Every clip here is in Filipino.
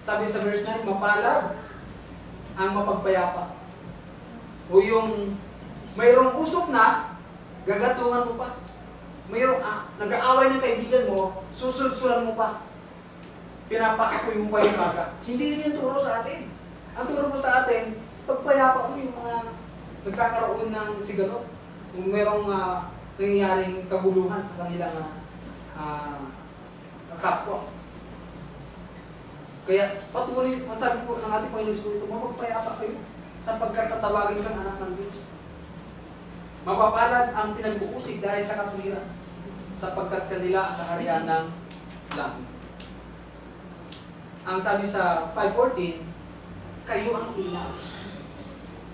Sabi sa verse 9, mapalad ang mapagpayapa. O yung mayroong usok na, gagatungan mo pa. Mayroong nag-aaway ng kaibigan mo, susulsulan mo pa. Pinapaakoy mo pa yung baga. Hindi yun yung turo sa atin. Ang turo mo sa atin, pagpayapa mo yung mga nagkakaroon ng sigalot. Kung mayroong nangyayaring kaguluhan sa kanilang kapwa. Kaya patuloy, masabi po ng ating Panginoon Espiritu, mapagpayapa kayo sapagkat tatawagin kang anak ng Diyos. Mapapalad ang pinag-uusig dahil sa katuwiran sapagkat kanila ang kaharian ng langit. Ang sabi sa 5:14, kayo ang ilaw.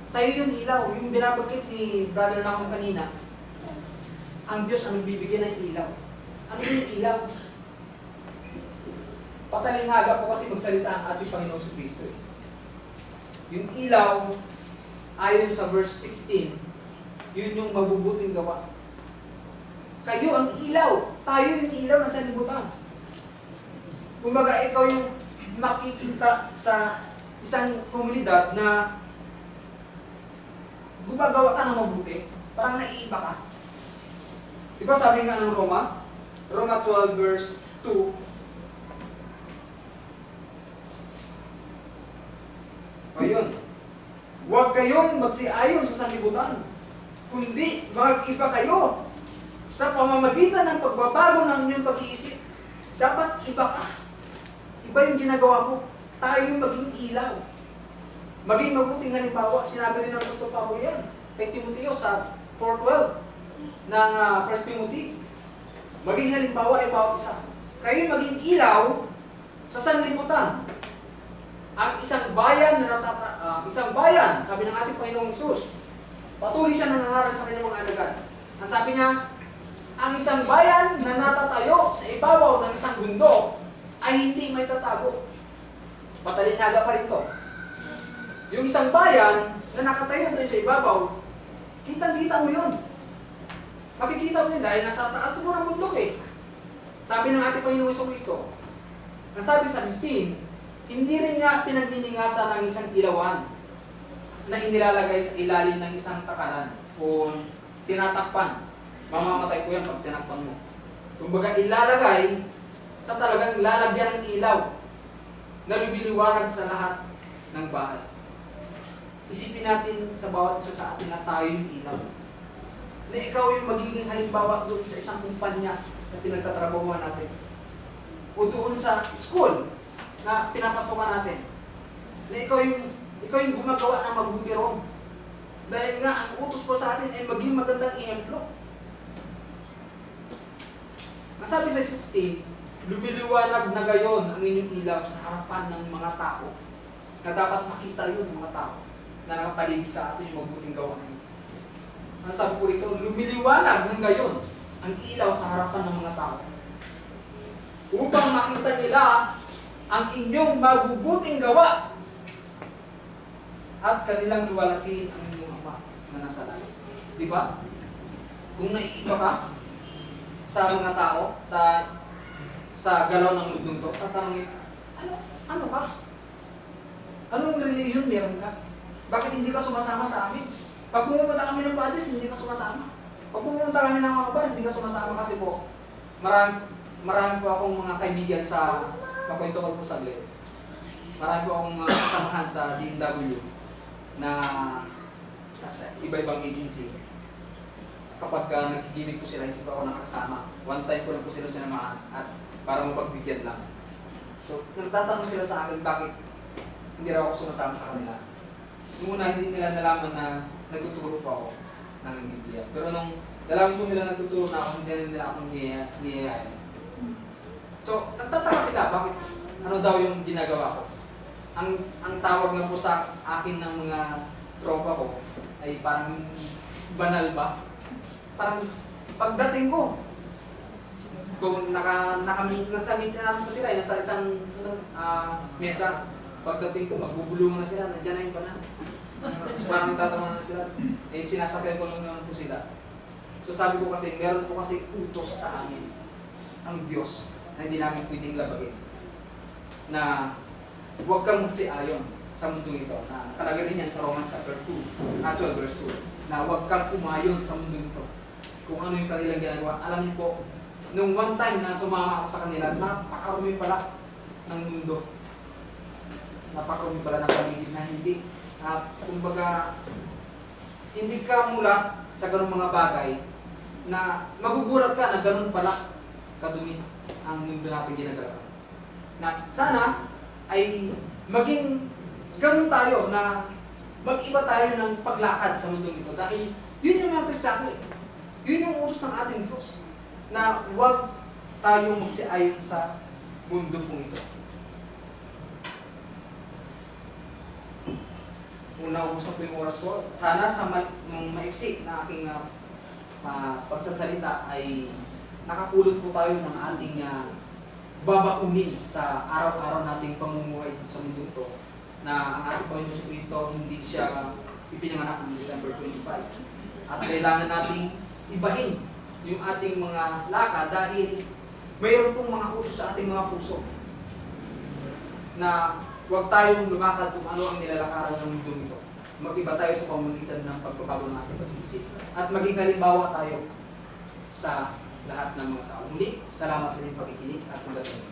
Tayo yung ilaw, yung binabagkit ni Brother Nahum kanina. Ang Diyos ang bibigyan ng ilaw. Ano yung ilaw? Patalinhaga po kasi magsalita ang ating Panginoon sa Kristo. Yung ilaw, ayon sa verse 16, yun yung mabubuting gawa. Kayo ang ilaw. Tayo yung ilaw na sa libutan. Kumbaga, ikaw yung makikita sa isang komunidad na gumagawa ka ng mabuti, parang naiiba ka. Diba sabi nga ng Roma 12 verse 2, ayun, huwag kayong magsiayon sa sanlibutan, kundi mag-iba kayo sa pamamagitan ng pagbabago ng inyong pag-iisip. Dapat iba ka. Iba yung ginagawa mo. Tayo yung maging ilaw. Maging mabuting halimbawa. Sinabi rin ng Apostol Pablo yan kay Timoteo sa 4:12 ng 1 Timothy. Maging halimbawa ay bawat isa. Kayo maging ilaw sa sanlibutan. Ang isang bayan na isang bayan, sabi ng ating Panginoong Hesus, patuloy siya nangangaral sa kanyang mga alagad. Ang sabi niya, ang isang bayan na natatayo sa ibabaw ng isang bundok ay hindi may tatago. Patalinhaga pa rin to. Yung isang bayan na nakatayo doon sa ibabaw, kitang-kita mo yun. Makikita mo yun dahil nasa taas mo ng bundok eh. Sabi ng ating Panginoong Jesucristo, nasabi sa 15, hindi rin nga pinagdiningasan ng isang ilawan na inilalagay sa ilalim ng isang takalan o tinatakpan. Mamamatay ko yan pag tinakpan mo. Kumbaga ilalagay sa talagang lalagyan ng ilaw na lumiliwanag sa lahat ng bahay. Isipin natin sa bawat isa sa atin na tayo yung ilaw. Na ikaw yung magiging halimbawa doon sa isang kumpanya na pinagtatrabahuan natin. O doon sa school na pinapasokan natin. Na ikaw yung gumagawa ng mabuti ron. Dahil nga, ang utos po sa atin ay maging magandang ehemplo. Nasabi sa 16, lumiliwanag na gayon ang inyong ilaw sa harapan ng mga tao na dapat makita yun ng mga tao na nakapaligid sa atin yung mabuting gawa. Ang sabi po rito, lumiliwanag ng gayon ang ilaw sa harapan ng mga tao upang makita nila ang inyong mabubuting gawa at kanilang luwalhatiin ang inyong Ama na nasa langit. Di ba? Kung naiiba ka sa mga tao, sa galaw ng mundong to, tatanungin, ano ka? Anong religion meron ka? Bakit hindi ka sumasama sa amin? Pag pumunta kami ng Padres, hindi ka sumasama. Pag pumunta kami ng mga bar, hindi ka sumasama kasi po, marami po akong mga kaibigan sa, makwento ko po saglit. Marami po akong kasamahan sa DMW na sa iba-ibang agency. Kapag nagkikibig po sila, hindi pa ako nakasama. One time ko lang po sila sinamahan at para mapagbigyan lang. So, nagtatanong sila sa akin, bakit hindi raw ako sumasama sa kanila. Nung una, hindi nila nalaman na nagtuturo po ako ng Biblia. Pero nung nalaman po nila nagtuturo na ako, hindi nila akong niyayain. So, nagtataka sila, bakit ano daw yung ginagawa ko. Ang tawag na po sa akin ng mga tropa ko ay parang banal ba? Parang pagdating ko, kung nasa meet na namin po sila, nasa isang mesa, pagdating ko, magbubulungan na sila, nandiyan na yung banal. Parang tatawa na sila, sinasakyan ko lang naman po sila. So sabi ko kasi, meron po kasi utos sa amin ang Diyos na hindi namin pwedeng labagin. Na huwag kang magsiayon sa mundong ito. Na nakalagay rin yan sa Romans chapter 2, 12 verse 2, na huwag kang umayon sa mundong ito. Kung ano yung kanilang ginagawa. Alam niyo po, nung one time na sumama ako sa kanila, napakarumi pala ng mundo. Napakarumi pala ng paligid na hindi. Kumbaga, hindi ka mula sa ganung mga bagay na magugulat ka na ganun pala kadumi ang mundo natin ginagawa. Na sana ay maging ganun tayo na mag-iba tayo ng paglakad sa mundong ito. Dahil yun yung mga Kristiyano eh. Yun yung utos ng ating Diyos. Na huwag tayong magsiayon sa mundo pong ito. Naubos na po yung oras ko. Sana sa maiksi na aking pagsasalita ay nakapulot po tayo ng ating babaunin sa araw-araw nating pamumuhay sa mundo ito, na ang ating Panginoon si Kristo hindi siya ipinanganak noong December 25. At kailangan nating ibahin yung ating mga lakad dahil mayroon pong mga utos sa ating mga puso na huwag tayong lumakad kung ano ang nilalakaran ng mundo ito. Mag-iba tayo sa pamamagitan ng pagbabago ng ating pag-iisip. At maging halimbawa tayo sa lahat ng mga tao. Muli, salamat sa inyong pakikinig at magandang.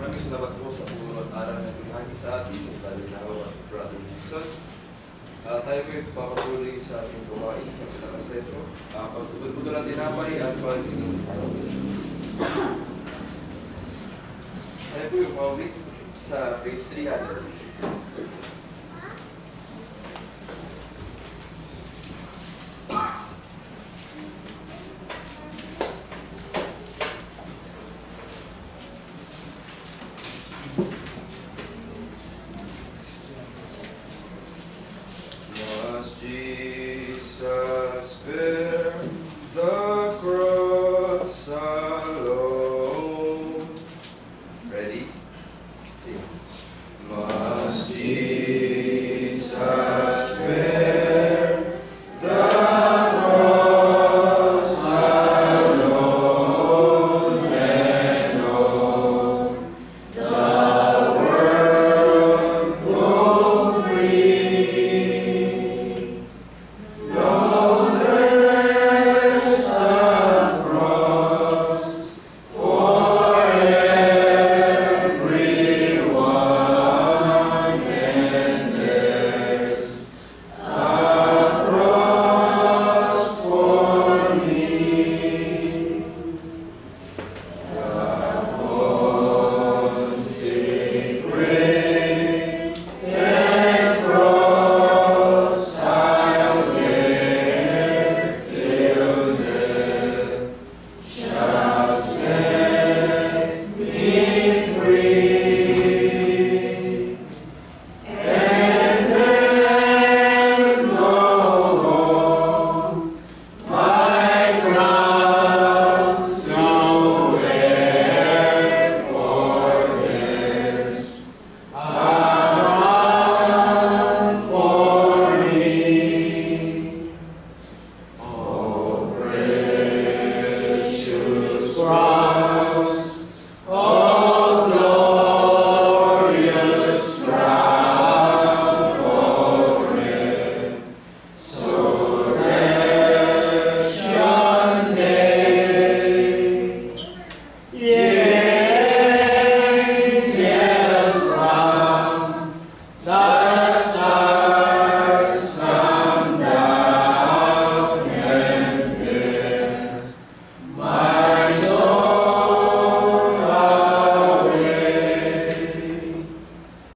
Maraming salamat po sa puro at aral na pinahagi sa atin ng Kalinawa at Brother Gibson. Tayo po yung papatuloy sa ating gawain sa pinakasentro. Pagtutulog ng tinapay at pagiging sa tayo po yung maulit sa page 300.